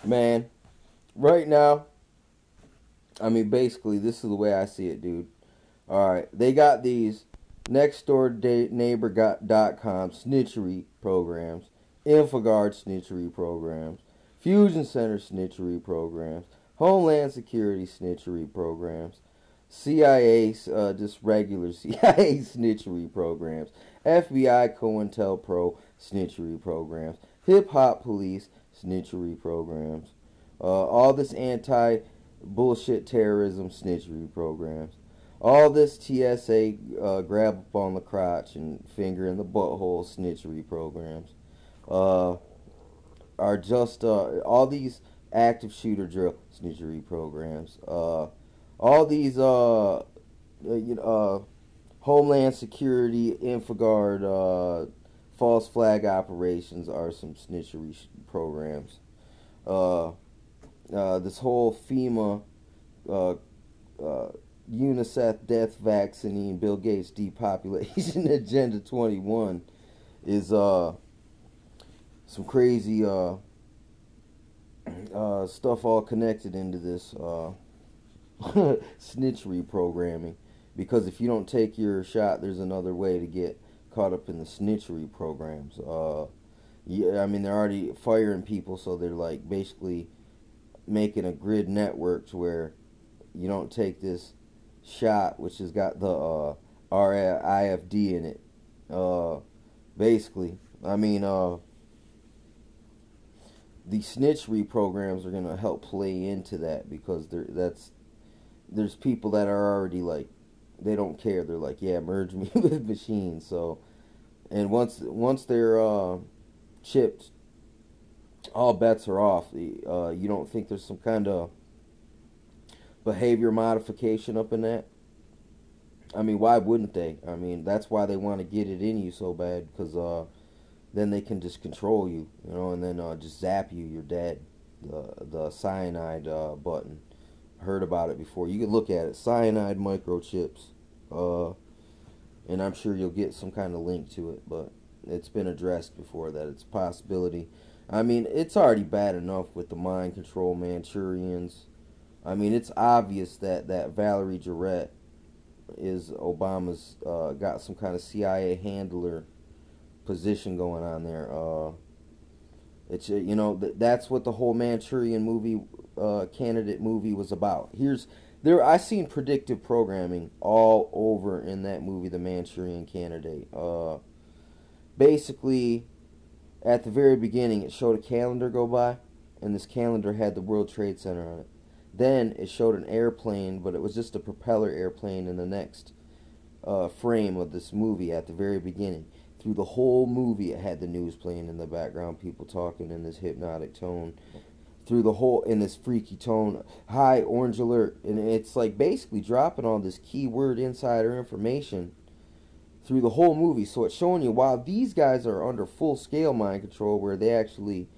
Man, right now, I mean, basically, this is the way I see it, dude. All right, they got these neighbor.com snitchery programs, Infogard snitchery programs, Fusion Center snitchery programs, Homeland Security snitchery programs, CIA, just regular CIA snitchery programs, FBI COINTELPRO snitchery programs, Hip Hop Police snitchery programs, all this anti bullshit terrorism snitchery programs. All this TSA grab up on the crotch and finger in the butthole snitchery programs uh, are just all these active shooter drill snitchery programs. All these Homeland Security, Infogard, false flag operations are some snitchery programs. Uh, this whole FEMA uh, uh, UNICEF death vaccine, Bill Gates depopulation agenda 21 is some crazy stuff all connected into this snitchery programming. Because if you don't take your shot, there's another way to get caught up in the snitchery programs. Yeah, I mean they're already firing people, so they're like basically making a grid network to where you don't take this shot, which has got the RIFD in it. Basically, I mean, the snitchery programs are gonna help play into that because there's people that are already like they don't care. They're like, yeah, merge me with machines. So, and once they're chipped, all bets are off. You don't think there's some kind of behavior modification up in that? I mean, why wouldn't they? I mean, that's why they want to get it in you so bad, because then they can just control you, and then just zap you. You're dead. The cyanide button. Heard about it before. You can look at it. Cyanide microchips. And I'm sure you'll get some kind of link to it, but it's been addressed before that it's a possibility. I mean, it's already bad enough with the mind control Manchurians. I mean, it's obvious that Valerie Jarrett is Obama's got some kind of CIA handler position going on there. It's that's what the whole Manchurian movie candidate movie was about. I seen predictive programming all over in that movie, The Manchurian Candidate. Basically, at the very beginning, it showed a calendar go by, and this calendar had the World Trade Center on it. Then it showed an airplane, but it was just a propeller airplane in the next frame of this movie at the very beginning. Through the whole movie, it had the news playing in the background, people talking in this hypnotic tone. Through the whole, in this freaky tone, hi, orange alert. And it's like basically dropping all this keyword insider information through the whole movie. So it's showing you while these guys are under full scale mind control, where they actually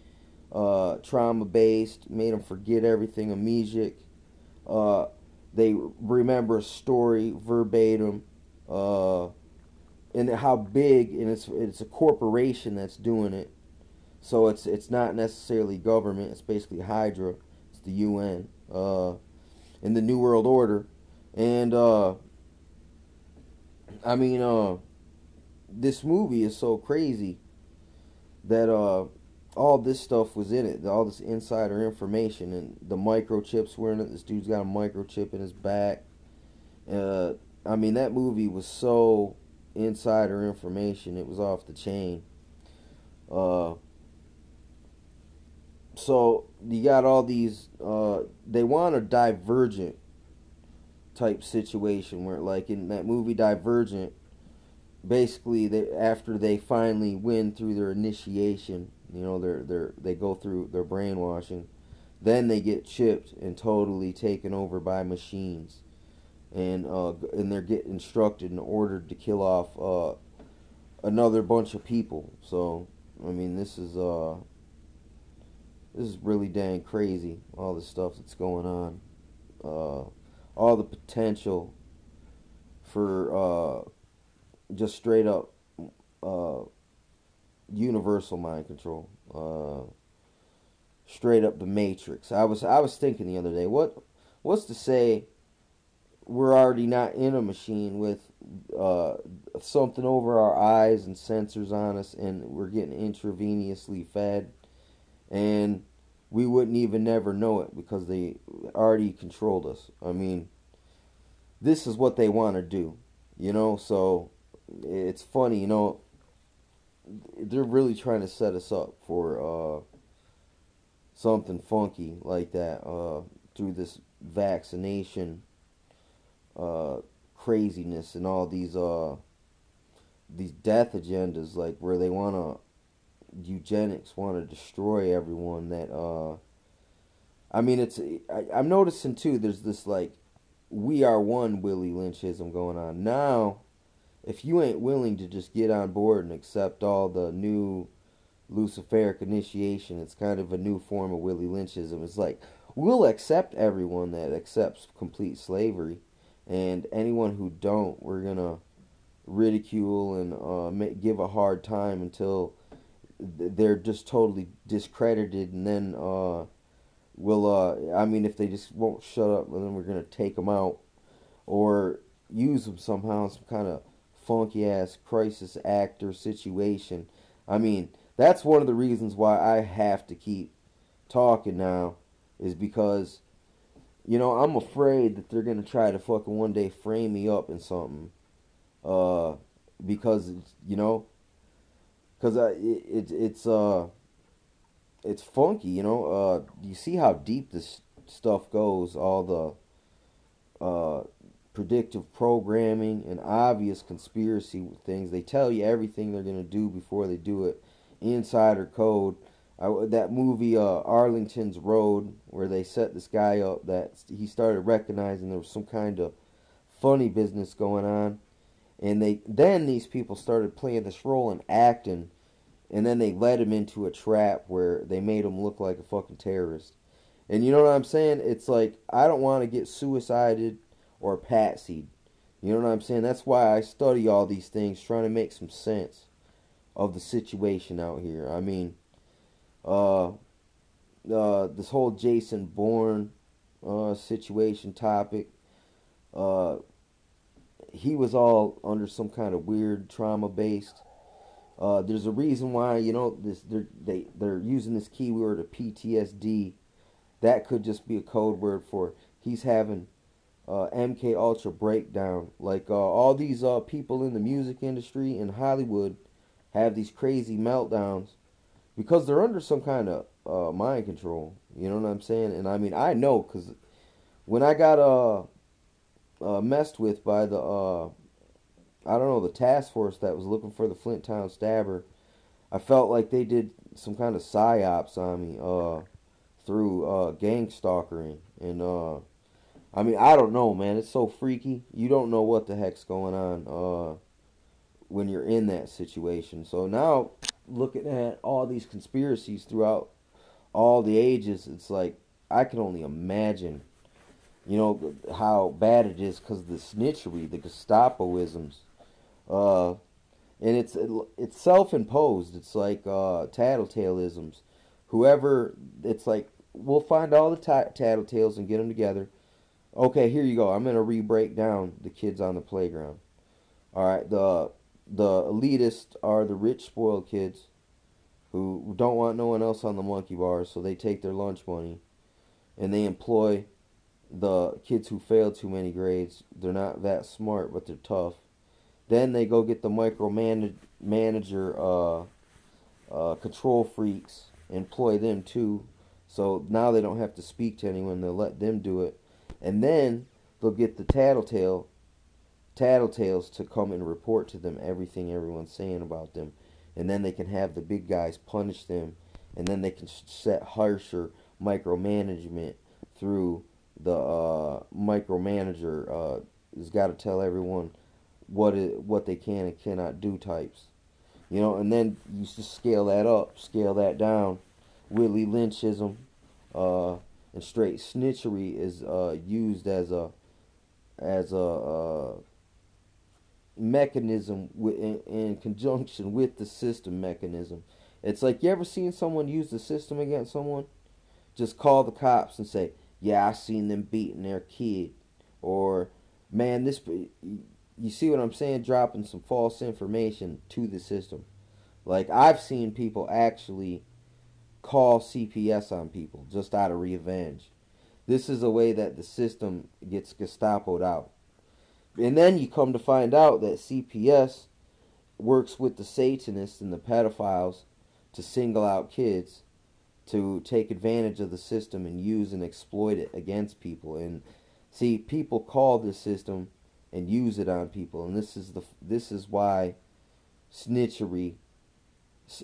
trauma based, made them forget everything, amnesiac. They remember a story verbatim, and how big, and it's a corporation that's doing it. So it's not necessarily government. It's basically Hydra. It's the UN, in the New World Order, and I mean, this movie is so crazy that all this stuff was in it. All this insider information, and the microchips were in it. This dude's got a microchip in his back. I mean, that movie was so insider information. It was off the chain. So you got all these. They want a Divergent type situation where, like in that movie Divergent, basically after they finally win through their initiation, they go through their brainwashing, then they get chipped and totally taken over by machines, and they get instructed and ordered to kill off another bunch of people. So I mean, this is really dang crazy. All the stuff that's going on, all the potential for just straight up universal mind control. straight up the Matrix. I was thinking the other day, what's to say we're already not in a machine with uh, something over our eyes and sensors on us, and we're getting intravenously fed, and we wouldn't even never know it because they already controlled us. I mean, this is what they want to do, you know. So it's funny, you know. They're really trying to set us up for something funky like that through this vaccination uh, craziness and all these death agendas, like where they want to eugenics, want to destroy everyone. That I mean, I'm noticing too. There's this like we are one Willie Lynchism going on now. If you ain't willing to just get on board and accept all the new Luciferic initiation, it's kind of a new form of Willie Lynchism. It's like we'll accept everyone that accepts complete slavery, and anyone who don't, we're gonna ridicule and give a hard time until they're just totally discredited, and then I mean, if they just won't shut up, then we're gonna take them out or use them somehow in some kind of funky ass crisis actor situation. I mean, that's one of the reasons why I have to keep talking now, is because, you know, I'm afraid that they're gonna try to fucking one day frame me up in something. Uh, because you know, because it's funky. You know, you see how deep this stuff goes. All the predictive programming and obvious conspiracy things. They tell you everything they're gonna do before they do it. Insider code. That movie Arlington's Road, where they set this guy up, that he started recognizing there was some kind of funny business going on, and these people started playing this role and acting, and then they led him into a trap where they made him look like a fucking terrorist. And you know what I'm saying? It's like, I don't want to get suicided or patsied. You know what I'm saying? That's why I study all these things, trying to make some sense of the situation out here. I mean, uh, this whole Jason Bourne situation topic, uh, he was all under some kind of weird trauma based. There's a reason why, you know, they're using this keyword of PTSD. That could just be a code word for he's having MK Ultra breakdown. Like all these people in the music industry in Hollywood have these crazy meltdowns because they're under some kind of mind control. You know what I'm saying? And I mean, I know because when I got messed with by the I don't know, the task force that was looking for the Flint Town stabber, I felt like they did some kind of psyops on me through gang stalkering. And I mean, I don't know, man. It's so freaky. You don't know what the heck's going on when you're in that situation. So now, looking at all these conspiracies throughout all the ages, it's like I can only imagine, you know, how bad it is because of the snitchery, the Gestapoisms. Uh, and it's self-imposed. It's like tattletaleisms. Whoever, it's like we'll find all the tattletales and get them together. Okay, here you go. I'm gonna re-break down the kids on the playground. All right, the elitists are the rich, spoiled kids who don't want no one else on the monkey bars, so they take their lunch money and they employ the kids who fail too many grades. They're not that smart, but they're tough. Then they go get the manager control freaks, employ them too. So now they don't have to speak to anyone. They'll let them do it. And then they'll get the tattletales to come and report to them everything everyone's saying about them. And then they can have the big guys punish them. And then they can set harsher micromanagement through the micromanager has got to tell everyone what they can and cannot do types. You know, and then you just scale that up, scale that down. Willie Lynchism and straight snitchery is used as a mechanism in conjunction with the system mechanism. It's like, you ever seen someone use the system against someone? just call the cops and say, yeah, I seen them beating their kid, or man, this. You see what I'm saying? Dropping some false information to the system. Like I've seen people actually call CPS on people just out of revenge. This is a way that the system gets Gestapo'd out. And then you come to find out that CPS works with the Satanists and the pedophiles to single out kids to take advantage of the system and use and exploit it against people. And see, people call this system and use it on people. And this is why snitchery.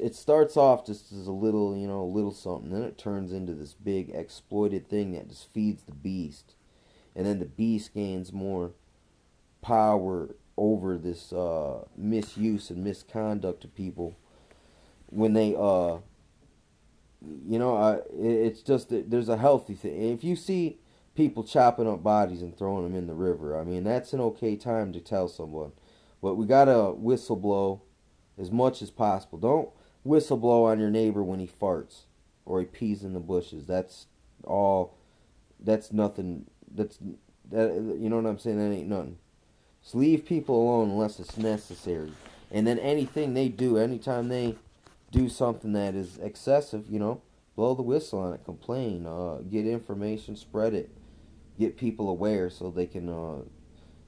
It starts off just as a little, a little something. Then it turns into this big exploited thing that just feeds the beast. And then the beast gains more power over this misuse and misconduct of people when they, it's just that there's a healthy thing. If you see people chopping up bodies and throwing them in the river, I mean, that's an okay time to tell someone. But we gotta whistleblow as much as possible. Don't whistleblow on your neighbor when he farts or he pees in the bushes. That's all. That's nothing. That. You know what I'm saying? That ain't nothing. Just leave people alone unless it's necessary. And then anything they do, anytime they do something that is excessive, blow the whistle on it, complain, get information, spread it, get people aware so they can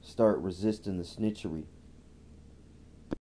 start resisting the snitchery.